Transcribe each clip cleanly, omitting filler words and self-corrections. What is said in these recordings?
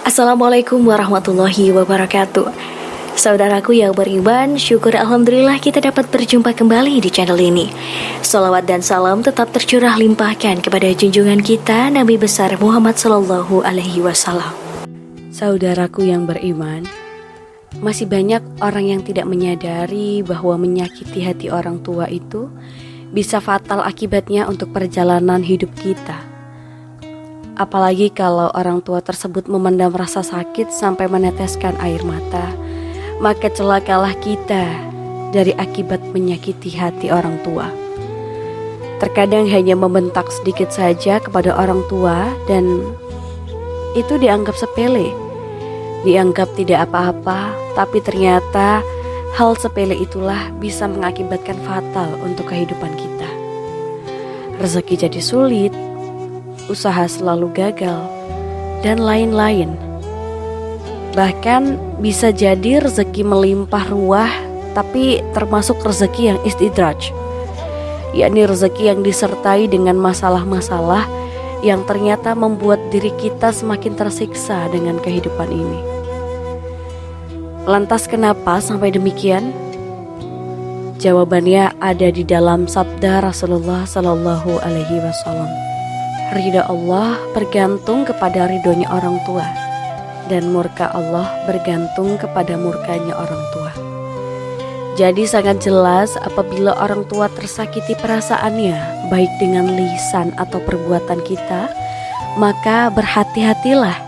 Assalamualaikum warahmatullahi wabarakatuh. Saudaraku yang beriman, syukur alhamdulillah kita dapat berjumpa kembali di channel ini. Salawat dan salam tetap tercurah limpahkan kepada junjungan kita Nabi besar Muhammad Sallallahu Alaihi Wasallam. Saudaraku yang beriman, masih banyak orang yang tidak menyadari bahwa menyakiti hati orang tua itu bisa fatal akibatnya untuk perjalanan hidup kita. Apalagi kalau orang tua tersebut memendam rasa sakit sampai meneteskan air mata, maka celakalah kita dari akibat menyakiti hati orang tua. Terkadang hanya membentak sedikit saja kepada orang tua dan itu dianggap sepele, dianggap tidak apa-apa, tapi ternyata hal sepele itulah bisa mengakibatkan fatal untuk kehidupan kita. Rezeki jadi sulit, usaha selalu gagal, dan lain-lain. Bahkan bisa jadi rezeki melimpah ruah, tapi termasuk rezeki yang istidraj, yakni rezeki yang disertai dengan masalah-masalah yang ternyata membuat diri kita semakin tersiksa dengan kehidupan ini. Lantas kenapa sampai demikian? Jawabannya ada di dalam sabda Rasulullah Sallallahu Alaihi Wasallam. Ridha Allah bergantung kepada ridhonya orang tua, dan murka Allah bergantung kepada murkanya orang tua. Jadi sangat jelas apabila orang tua tersakiti perasaannya, baik dengan lisan atau perbuatan kita, maka berhati-hatilah.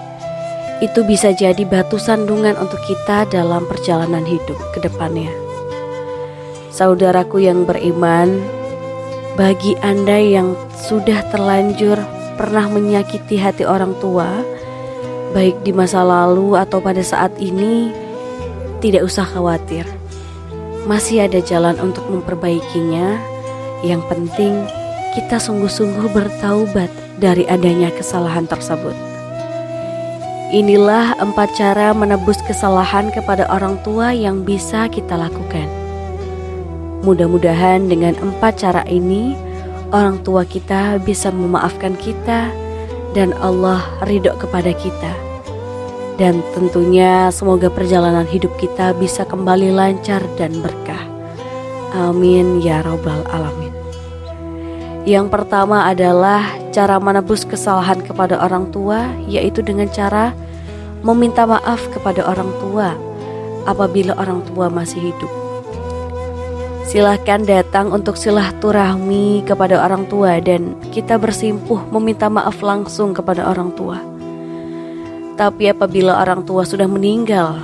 Itu bisa jadi batu sandungan untuk kita dalam perjalanan hidup ke depannya. Saudaraku yang beriman, bagi Anda yang sudah terlanjur pernah menyakiti hati orang tua, baik di masa lalu atau pada saat ini, tidak usah khawatir. Masih ada jalan untuk memperbaikinya. Yang penting kita sungguh-sungguh bertaubat dari adanya kesalahan tersebut. Inilah 4 cara menebus kesalahan kepada orang tua yang bisa kita lakukan. Mudah-mudahan dengan 4 cara ini orang tua kita bisa memaafkan kita dan Allah ridho kepada kita. Dan tentunya semoga perjalanan hidup kita bisa kembali lancar dan berkah. Amin ya rabbal alamin. Yang pertama adalah cara menebus kesalahan kepada orang tua, yaitu dengan cara meminta maaf kepada orang tua apabila orang tua masih hidup. Silahkan datang untuk silaturahmi kepada orang tua dan kita bersimpuh meminta maaf langsung kepada orang tua. Tapi apabila orang tua sudah meninggal,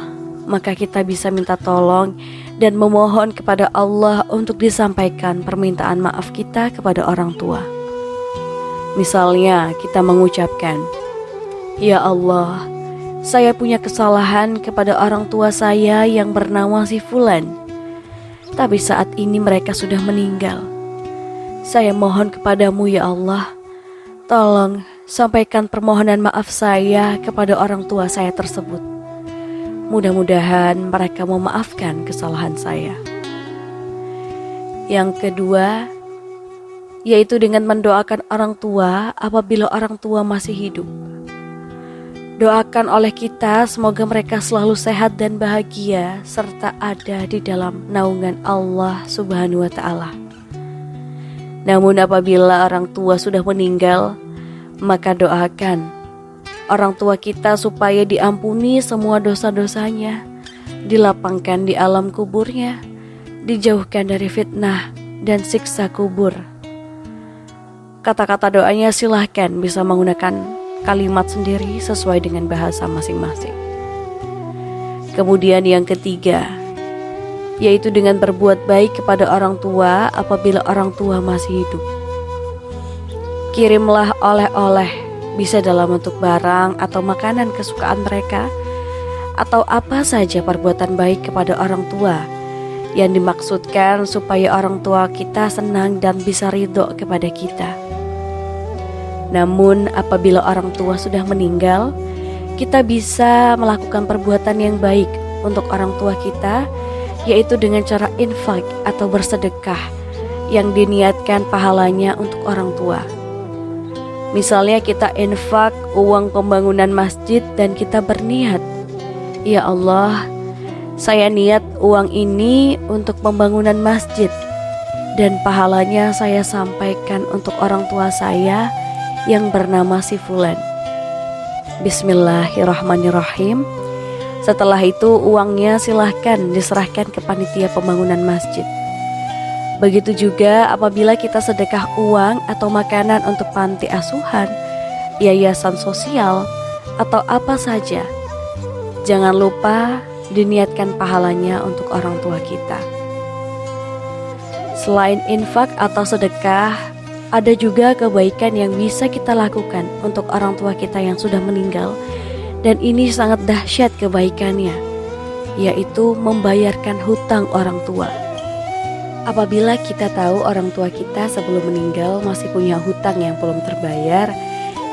maka kita bisa minta tolong dan memohon kepada Allah untuk disampaikan permintaan maaf kita kepada orang tua. Misalnya kita mengucapkan, "Ya Allah, saya punya kesalahan kepada orang tua saya yang bernama si Fulan. Tapi saat ini mereka sudah meninggal. Saya mohon kepadamu ya Allah, tolong sampaikan permohonan maaf saya kepada orang tua saya tersebut. Mudah-mudahan mereka memaafkan kesalahan saya." Yang kedua, yaitu dengan mendoakan orang tua apabila orang tua masih hidup. Doakan oleh kita semoga mereka selalu sehat dan bahagia serta ada di dalam naungan Allah Subhanahu wa Ta'ala. Namun apabila orang tua sudah meninggal, maka doakan orang tua kita supaya diampuni semua dosa-dosanya, dilapangkan di alam kuburnya, dijauhkan dari fitnah dan siksa kubur. Kata-kata doanya silahkan bisa menggunakan kalimat sendiri sesuai dengan bahasa masing-masing. Kemudian yang ketiga, yaitu dengan berbuat baik kepada orang tua apabila orang tua masih hidup. Kirimlah oleh-oleh, bisa dalam bentuk barang atau makanan kesukaan mereka, atau apa saja perbuatan baik kepada orang tua yang dimaksudkan supaya orang tua kita senang dan bisa ridho kepada kita. Namun apabila orang tua sudah meninggal, kita bisa melakukan perbuatan yang baik untuk orang tua kita, yaitu dengan cara infak atau bersedekah yang diniatkan pahalanya untuk orang tua. Misalnya kita infak uang pembangunan masjid dan kita berniat, ya Allah, saya niat uang ini untuk pembangunan masjid dan pahalanya saya sampaikan untuk orang tua saya yang bernama si Fulan. Bismillahirrahmanirrahim. Setelah itu uangnya silahkan diserahkan ke panitia pembangunan masjid. Begitu juga apabila kita sedekah uang atau makanan untuk panti asuhan, yayasan sosial, atau apa saja, jangan lupa diniatkan pahalanya untuk orang tua kita. Selain infak atau sedekah, ada juga kebaikan yang bisa kita lakukan untuk orang tua kita yang sudah meninggal, dan ini sangat dahsyat kebaikannya, yaitu membayarkan hutang orang tua. Apabila kita tahu orang tua kita sebelum meninggal masih punya hutang yang belum terbayar,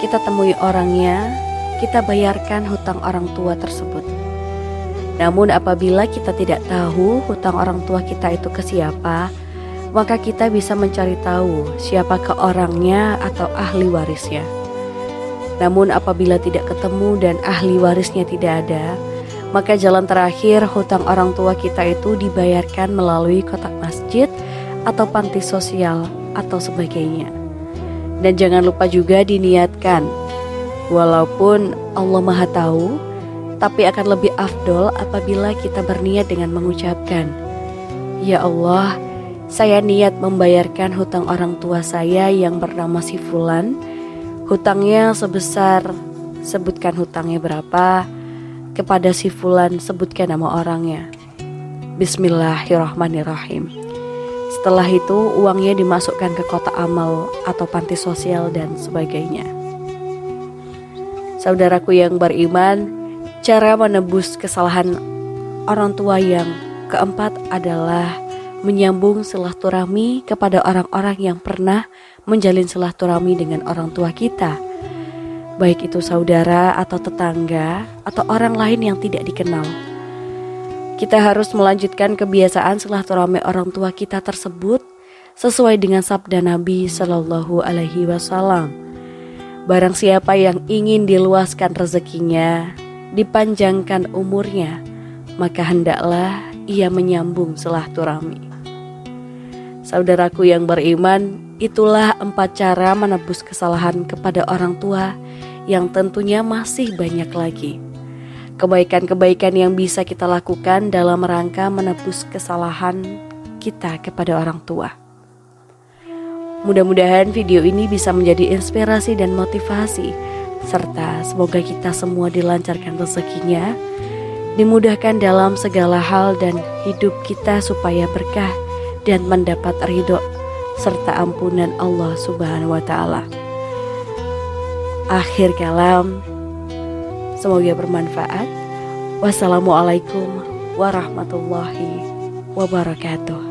kita temui orangnya, kita bayarkan hutang orang tua tersebut. Namun apabila kita tidak tahu hutang orang tua kita itu ke siapa, maka kita bisa mencari tahu siapa ke orangnya atau ahli warisnya. Namun apabila tidak ketemu dan ahli warisnya tidak ada, maka jalan terakhir hutang orang tua kita itu dibayarkan melalui kotak masjid atau panti sosial atau sebagainya. Dan jangan lupa juga diniatkan, walaupun Allah Maha Tahu, tapi akan lebih afdol apabila kita berniat dengan mengucapkan, ya Allah, saya niat membayarkan hutang orang tua saya yang bernama si Fulan. Hutangnya sebesar, sebutkan hutangnya berapa, kepada si Fulan sebutkan nama orangnya. Bismillahirrahmanirrahim. Setelah itu uangnya dimasukkan ke kotak amal atau panti sosial dan sebagainya. Saudaraku yang beriman, cara menebus kesalahan orang tua yang keempat adalah menyambung silaturahmi kepada orang-orang yang pernah menjalin silaturahmi dengan orang tua kita, baik itu saudara atau tetangga atau orang lain yang tidak dikenal. Kita harus melanjutkan kebiasaan silaturahmi orang tua kita tersebut sesuai dengan sabda Nabi Shallallahu Alaihi Wasallam. Barang siapa yang ingin diluaskan rezekinya, dipanjangkan umurnya, maka hendaklah ia menyambung silaturahmi. Saudaraku yang beriman, itulah 4 cara menebus kesalahan kepada orang tua yang tentunya masih banyak lagi. Kebaikan-kebaikan yang bisa kita lakukan dalam rangka menebus kesalahan kita kepada orang tua. Mudah-mudahan video ini bisa menjadi inspirasi dan motivasi, serta semoga kita semua dilancarkan rezekinya, dimudahkan dalam segala hal dan hidup kita supaya berkah dan mendapat ridho serta ampunan Allah Subhanahu wa Ta'ala. Akhir kalam, semoga bermanfaat. Wassalamualaikum warahmatullahi wabarakatuh.